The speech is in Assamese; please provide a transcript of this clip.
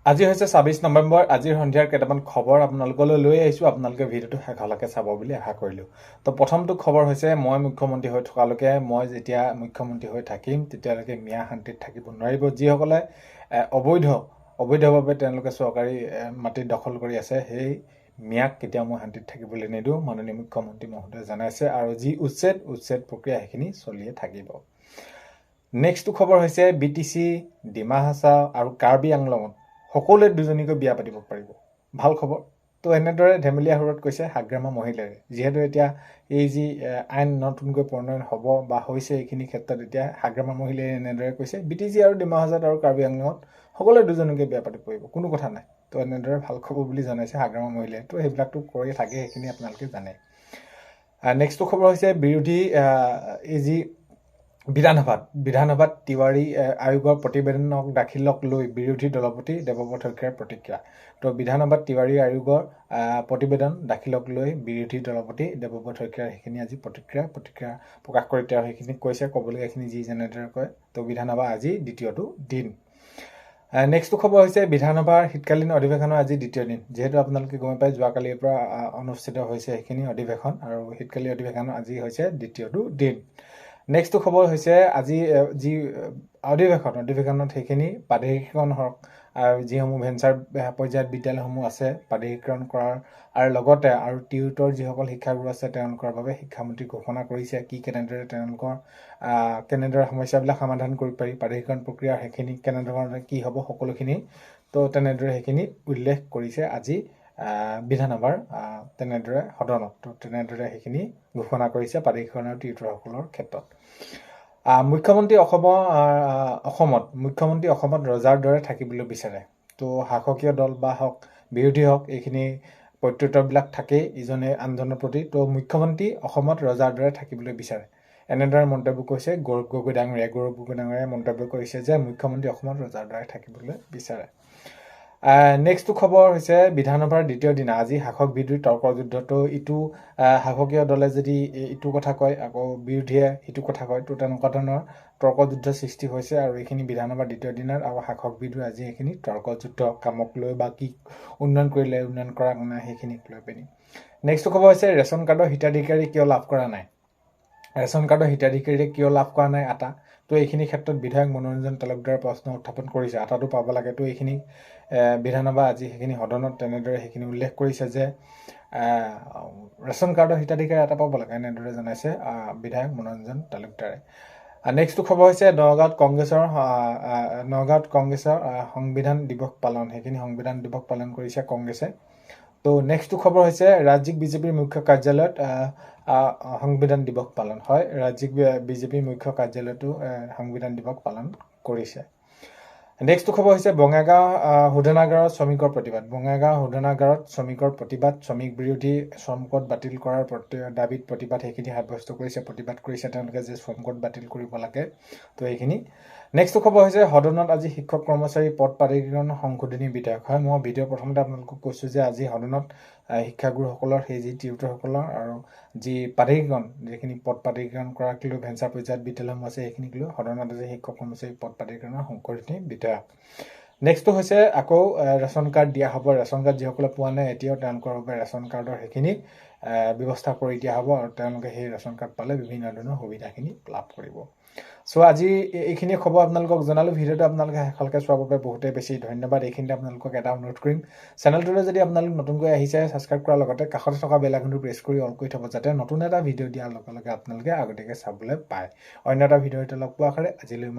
আজি হৈছে ২৬ নৱেম্বৰ। আজিৰ সন্ধিয়াৰ কেইটামান খবৰ আপোনালোকলৈ লৈ আহিছোঁ। আপোনালোকে ভিডিঅ'টো শেষলৈকে চাব বুলি আশা কৰিলোঁ। তো প্ৰথমটো খবৰ হৈছে, মই মুখ্যমন্ত্ৰী হৈ থকালৈকে, মই যেতিয়া মুখ্যমন্ত্ৰী হৈ থাকিম তেতিয়ালৈকে মিয়া শান্তিত থাকিব নোৱাৰিব। যিসকলে অবৈধভাৱে তেওঁলোকে চৰকাৰী মাটি দখল কৰি আছে, সেই মিয়াক কেতিয়াও মই শান্তিত থাকিবলৈ নিদিওঁ, মাননীয় মুখ্যমন্ত্ৰী মহোদয়ে জনাইছে। আৰু যি উচ্ছেদ প্ৰক্ৰিয়া সেইখিনি চলিয়ে থাকিব। নেক্সটটো খবৰ হৈছে, BTC, ডিমা হাছাও আৰু কাৰ্বি আংলঙত সকলোৱে দুজনীকৈ বিয়া পাতিব পাৰিব। ভাল খবৰ। তো এনেদৰে ধেমেলীয়া সুৰত কৈছে হাগ্ৰামা মহিলাৰে। যিহেতু এতিয়া এই যি আইন নতুনকৈ প্ৰণয়ন হ'ব বা হৈছে, এইখিনি ক্ষেত্ৰত এতিয়া হাগ্ৰামা মহিলাই এনেদৰে কৈছে, BTC আৰু ডিমা হাছাও আৰু কাৰ্বি আংলঙত সকলোৱে দুজনীকৈ বিয়া পাতিব পাৰিব, কোনো কথা নাই। তো এনেদৰে ভাল খবৰ বুলি জনাইছে হাগ্ৰামা মহিলাই। তো সেইবিলাকতো কৰি থাকে, সেইখিনি আপোনালোকে জানে। নেক্সটটো খবৰ হৈছে, বিৰোধী এই যি বিধানসভাত তিৱাৰী আয়োগৰ প্ৰতিবেদনক দাখিলক লৈ বিৰোধী দলপতি দেৱব্ৰত শইকীয়াৰ প্ৰতিক্ৰিয়া। তো বিধানসভাত তিৱাৰী আয়োগৰ প্ৰতিবেদন দাখিলক লৈ বিৰোধী দলপতি দেৱব্ৰত শইকীয়াৰ সেইখিনি আজি প্ৰতিক্ৰিয়া প্ৰকাশ কৰি তেওঁ সেইখিনি কৈছে, ক'বলগীয়াখিনি যি যেনেদৰে কয়। তো বিধানসভা আজি দ্বিতীয়টো দিন। নেক্সটটো খবৰ হৈছে, বিধানসভাৰ শীতকালীন অধিৱেশনৰ আজি দ্বিতীয় দিন। যিহেতু আপোনালোকে গম পায় যোৱাকালিৰ পৰা অনুষ্ঠিত হৈছে সেইখিনি অধিৱেশন, আৰু শীতকালীন অধিৱেশনৰ আজি হৈছে দ্বিতীয়টো দিন। নেক্সটটো খবৰ হৈছে, আজি যি অধিৱেশনত সেইখিনি প্ৰাদেশিকৰণ হওক, যিসমূহ ভেঞ্চাৰ পৰ্যায়ত বিদ্যালয়সমূহ আছে প্ৰাদেশিকৰণ কৰাৰ আৰু লগতে আৰু টিউটৰ যিসকল শিক্ষাগুৰু আছে তেওঁলোকৰ বাবে শিক্ষামন্ত্ৰী ঘোষণা কৰিছে, কেনেদৰে সমস্যাবিলাক সমাধান কৰিব পাৰি, প্ৰাদেশিকৰণ প্ৰক্ৰিয়া সেইখিনি কেনেধৰণে কি হ'ব সকলোখিনি। তো তেনেদৰে সেইখিনি উল্লেখ কৰিছে আজি বিধানসভাৰ তেনেদৰে সদনত। তো তেনেদৰে সেইখিনি ঘোষণা কৰিছে প্ৰাদেশিকৰণ আৰু টিউটৰসকলৰ ক্ষেত্ৰত। মুখ্যমন্ত্ৰী অসমত ৰজাৰ দৰে থাকিবলৈ বিচাৰে। তো শাসকীয় দল বা হওক বিৰোধী হওক, এইখিনি প্ৰত্যুত্তৰবিলাক থাকেই ইজনে আনজনৰ প্ৰতি। তো মুখ্যমন্ত্ৰী অসমত ৰজাৰ দৰে থাকিবলৈ বিচাৰে, এনেদৰে মন্তব্য কৰিছে গৌৰৱ গগৈ ডাঙৰীয়াই মন্তব্য কৰিছে যে মুখ্যমন্ত্ৰী অসমত ৰজাৰ দৰে থাকিবলৈ বিচাৰে। নেক্সটটো খবৰ হৈছে, বিধানসভাৰ দ্বিতীয় দিনা আজি শাসক বিৰোধী তৰ্কযুদ্ধটো। ইটো শাসকীয় দলে যদি ইটো কথা কয়, আকৌ বিৰোধীয়ে সিটো কথা কয়, তো তেনেকুৱা ধৰণৰ তৰ্কযুদ্ধ সৃষ্টি হৈছে। আৰু এইখিনি বিধানসভাৰ দ্বিতীয় দিনত আৰু শাসক বিৰোধী আজি এইখিনি তৰ্কযুদ্ধ কামক লৈ বা কি উন্নয়ন কৰিলে, উন্নয়ন কৰা নাই, সেইখিনিক লৈ পিনি। নেক্সটটো খবৰ হৈছে, ৰেচন কাৰ্ডৰ হিতাধিকাৰী কিয় লাভ কৰা নাই। ৰেচন কাৰ্ডৰ হিতাধিকাৰীয়ে কিয় লাভ কৰা নাই আটা। তো এইখিনি ক্ষেত্ৰত বিধায়ক মনোৰঞ্জন তালুকদাৰে প্ৰশ্ন উত্থাপন কৰিছে, আটাটো পাব লাগে। তো এইখিনি বিধানসভা আজি সেইখিনি সদনত তেনেদৰে সেইখিনি উল্লেখ কৰিছে যে ৰেচন কাৰ্ডৰ হিতাধিকাৰী এটা পাব লাগে, এনেদৰে জনাইছে বিধায়ক মনোৰঞ্জন তালুকদাৰে। নেক্সটটো খবৰ হৈছে, নগাঁৱত কংগ্ৰেছৰ সংবিধান দিৱস পালন। সেইখিনি সংবিধান দিৱস পালন কৰিছে কংগ্ৰেছে। তো নেক্সটটো খবৰ হৈছে, ৰাজ্যিক বিজেপিৰ মুখ্য কাৰ্যালয়ত সংবিধান দিৱস পালন হয়। ৰাজ্যিক বিজেপিৰ মুখ্য কাৰ্যালয়তো সংবিধান দিৱস পালন কৰিছে। নেক্সটটো খবৰ হৈছে, বঙাইগাঁও শোধনাগাৰত শ্ৰমিকৰ প্ৰতিবাদ। বঙাইগাঁও শোধনাগাৰত শ্ৰমিকৰ প্ৰতিবাদ, শ্ৰমিক বিৰোধী শ্ৰম কোড বাতিল কৰাৰ দাবীত প্ৰতিবাদ সেইখিনি সাব্যস্ত কৰিছে, প্ৰতিবাদ কৰিছে তেওঁলোকে যে শ্ৰম কোড বাতিল কৰিব লাগে। তো সেইখিনি। নেক্সটটো খবৰ হৈছে, সদনত আজি শিক্ষক কৰ্মচাৰী পদ প্ৰাধিকৰণ সংশোধনী বিধেয়ক। হয়, মই ভিডিঅ' প্ৰথমতে আপোনালোকক কৈছোঁ যে আজি সদনত শিক্ষাগুৰুসকলৰ সেই যি টিউটৰসকলৰ আৰু যি প্ৰাধিকৰণ, যিখিনি পদ প্ৰাধিকৰণ কৰাক লৈ ভেঞ্চাৰ পৰ্যায়ত বিদ্যালয়সমূহ আছে সেইখিনিক লৈ সদনত আজি শিক্ষক কৰ্মচাৰী পদ প্ৰাধিকৰণৰ সংশোধনী বিধেয়ক। নেক্সটটো হৈছে, আকৌ ৰেচন কাৰ্ড দিয়া হ'ব। ৰেচন কাৰ্ড যিসকলে পোৱা নাই এতিয়াও তেওঁলোকৰ বাবে ৰেচন কাৰ্ডৰ সেইখিনি ব্যৱস্থা কৰি দিয়া হ'ব, আৰু তেওঁলোকে সেই ৰেচন কাৰ্ড পালে বিভিন্ন ধৰণৰ সুবিধাখিনি লাভ কৰিব। চ' আজি এইখিনি খবৰ আপোনালোকক জনালোঁ। ভিডিঅ'টো আপোনালোকে শেষলৈকে চোৱাৰ বাবে বহুতেই বেছি ধন্যবাদ। এইখিনিতে আপোনালোকক এটা অনুৰোধ কৰিম, চেনেলটোলৈ যদি আপোনালোক নতুনকৈ আহিছে, ছাবস্ক্ৰাইব কৰাৰ লগতে কাষতে থকা বেল আইকনটো প্ৰেছ কৰি অল কৰি থ'ব, যাতে নতুন এটা ভিডিঅ' দিয়াৰ লগে লগে আপোনালোকে আগতীয়াকৈ চাবলৈ পায়। অন্য এটা ভিডিঅ'তে লগ পোৱাৰ আশাৰে আজিলৈ